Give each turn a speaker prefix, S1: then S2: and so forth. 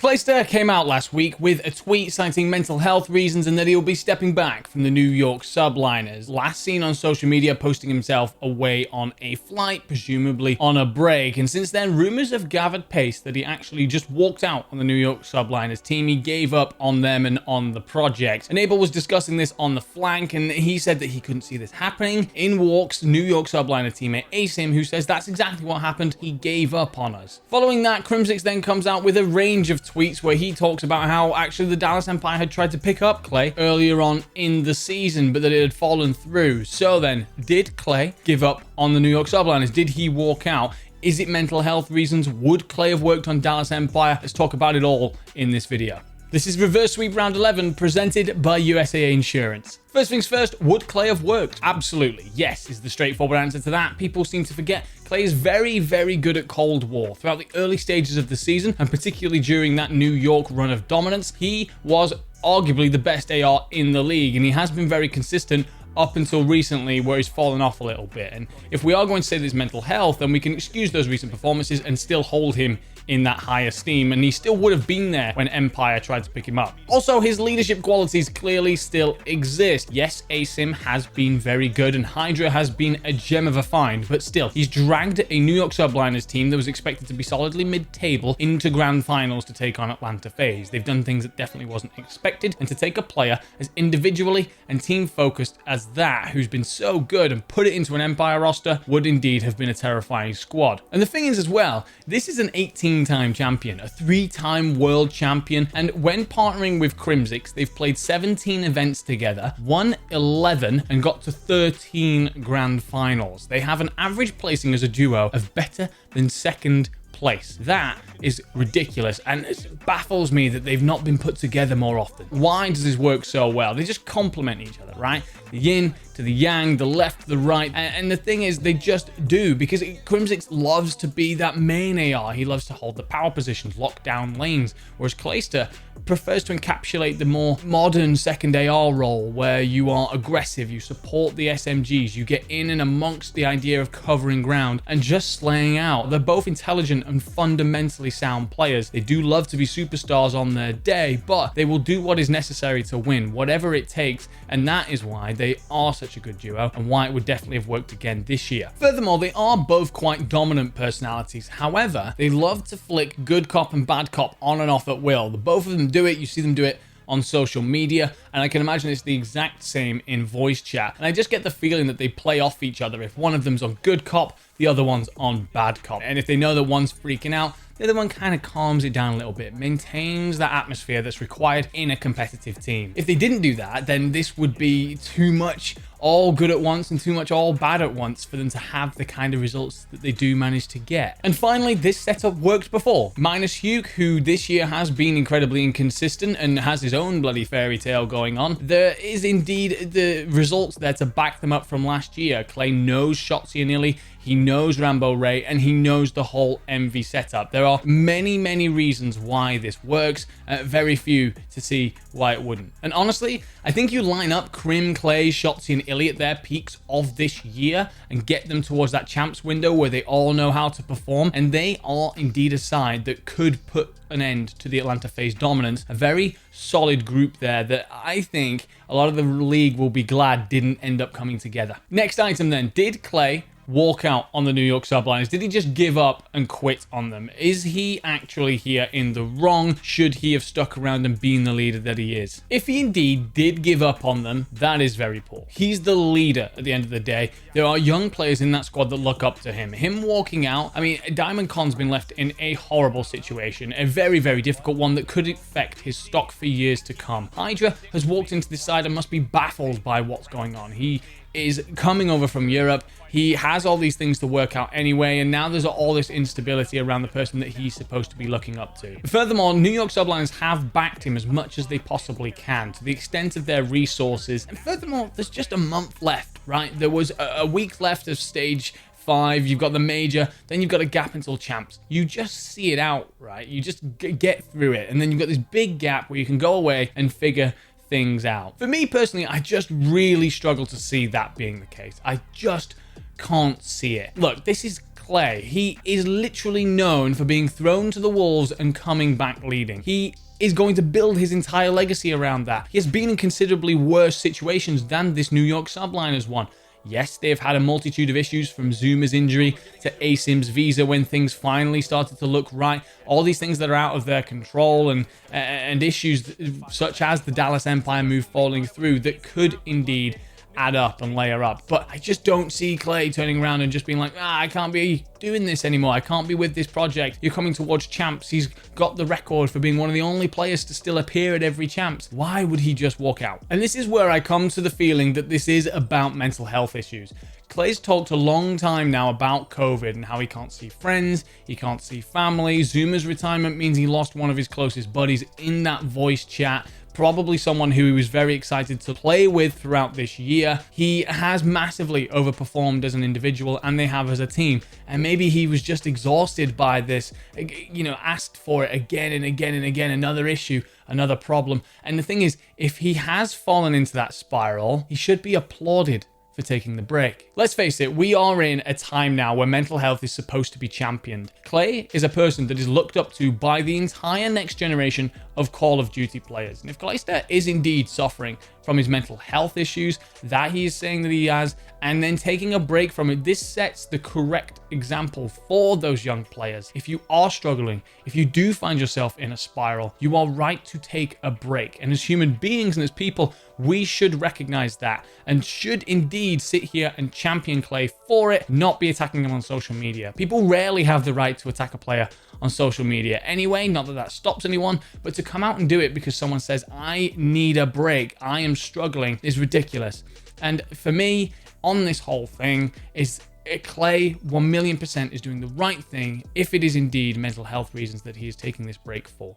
S1: Clayster came out last week with a tweet citing mental health reasons and that he'll be stepping back from the New York Subliners. Last seen on social media posting himself away on a flight, presumably on a break. And since then, rumors have gathered pace that he actually just walked out on the New York Subliners team. He gave up on them and on the project. And Abel was discussing this on the flank, and he said that he couldn't see this happening. In walks New York Subliner teammate Asim, who says that's exactly what happened. He gave up on us. Following that, Crimsix then comes out with a range of tweets where he talks about how actually the Dallas Empire had tried to pick up Clay earlier on in the season, but that it had fallen through. So then, did Clay give up on the New York Subliners? Did he walk out? Is it mental health reasons? Would Clay have worked on Dallas Empire? Let's talk about it all in this video. This is Reverse Sweep Round 11, presented by USAA Insurance. First things first, would Clay have worked? Absolutely, yes, is the straightforward answer to that. People seem to forget Clay is very, very good at Cold War. Throughout the early stages of the season, and particularly during that New York run of dominance, he was arguably the best AR in the league, and he has been very consistent up until recently, where he's fallen off a little bit. And if we are going to say there's mental health, then we can excuse those recent performances and still hold him in that high esteem, and he still would have been there when Empire tried to pick him up. Also, his leadership qualities clearly still exist. Yes, Asim has been very good, and Hydra has been a gem of a find, but still, he's dragged a New York Subliners team that was expected to be solidly mid-table into grand finals to take on Atlanta FaZe. They've done things that definitely wasn't expected, and to take a player as individually and team-focused as that, who's been so good, and put it into an Empire roster, would indeed have been a terrifying squad. And the thing is as well, this is an 18-time champion, a 3-time world champion, and when partnering with Crimsix, they've played 17 events together, won 11, and got to 13 grand finals. They have an average placing as a duo of better than second place. That is ridiculous, and it baffles me that they've not been put together more often. Why does this work so well? They just complement each other, right? The yin to the yang, the left to the right, and the thing is, they just do, because Crimsix loves to be that main AR. He loves to hold the power positions, lock down lanes, whereas Clayster prefers to encapsulate the more modern second AR role, where you are aggressive, you support the SMGs, you get in and amongst the idea of covering ground and just slaying out. They're both intelligent and fundamentally sound players. They do love to be superstars on their day, but they will do what is necessary to win, whatever it takes, and that is why they are such a good duo, and why it would definitely have worked again this year. Furthermore, they are both quite dominant personalities. However, they love to flick good cop and bad cop on and off at will. The both of them do it. You see them do it on social media, and I can imagine it's the exact same in voice chat. And I just get the feeling that they play off each other. If one of them's on good cop, the other one's on bad cop. And if they know that one's freaking out, the other one kind of calms it down a little bit, maintains that atmosphere that's required in a competitive team. If they didn't do that, then this would be too much all good at once and too much all bad at once for them to have the kind of results that they do manage to get. And finally, this setup worked before. Minus Hugh, who this year has been incredibly inconsistent and has his own bloody fairy tale going on, there is indeed the results there to back them up from last year. Clay knows Shotzi and Illy, he knows Rambo Ray, and he knows the whole MV setup. There are many, many reasons why this works, very few to see why it wouldn't. And honestly, I think you line up Crim, Clay, Shotzi, and Illy at their peaks of this year and get them towards that champs window where they all know how to perform, and they are indeed a side that could put an end to the Atlanta FaZe dominance. A very solid group there that I think a lot of the league will be glad didn't end up coming together. Next item then, did Clay walk out on the New York Subliners? Did he just give up and quit on them? Is he actually here in the wrong? Should he have stuck around and been the leader that he is? If he indeed did give up on them, that is very poor. He's the leader at the end of the day. There are young players in that squad that look up to him. Him walking out, I mean, Diamond Con's been left in a horrible situation, a very, very difficult one that could affect his stock for years to come. Hydra has walked into this side and must be baffled by what's going on. He is coming over from Europe. He has all these things to work out anyway, and now there's all this instability around the person that he's supposed to be looking up to. Furthermore, New York Subliners have backed him as much as they possibly can, to the extent of their resources. And furthermore, there's just a month left, right? There was a week left of stage 5, you've got the major, then you've got a gap until champs. You just see it out, right? You just get through it, and then you've got this big gap where you can go away and figure things out. For me personally, I just really struggle to see that being the case. I just can't see it. Look, this is Clay, he is literally known for being thrown to the wolves and coming back leading. He is going to build his entire legacy around that. He has been in considerably worse situations than this New York Subliners one. Yes, they've had a multitude of issues, from Zuma's injury to Asim's visa when things finally started to look right. All these things that are out of their control, and issues such as the Dallas Empire move falling through that could indeed add up and layer up. But I just don't see Clay turning around and just being like, I can't be doing this anymore. I can't be with this project. You're coming towards champs. He's got the record for being one of the only players to still appear at every champs. Why would he just walk out? And this is where I come to the feeling that this is about mental health issues. Clay's talked a long time now about COVID and how he can't see friends, he can't see family. Zuma's retirement means he lost one of his closest buddies in that voice chat. Probably someone who he was very excited to play with throughout this year. He has massively overperformed as an individual, and they have as a team. And maybe he was just exhausted by this, asked for it again and again and again, another issue, another problem. And the thing is, if he has fallen into that spiral, he should be applauded for taking the break. Let's face it, we are in a time now where mental health is supposed to be championed. Clay is a person that is looked up to by the entire next generation of Call of Duty players. And if Clayster is indeed suffering from his mental health issues that he is saying that he has, and then taking a break from it, this sets the correct example for those young players. If you are struggling, if you do find yourself in a spiral, you are right to take a break. And as human beings and as people, we should recognize that and should indeed sit here and champion Clay for it, not be attacking him on social media. People rarely have the right to attack a player on social media anyway, not that that stops anyone, but to come out and do it because someone says, I need a break, I am struggling, is ridiculous. And for me, on this whole thing, is Clay 1,000,000% is doing the right thing if it is indeed mental health reasons that he is taking this break for.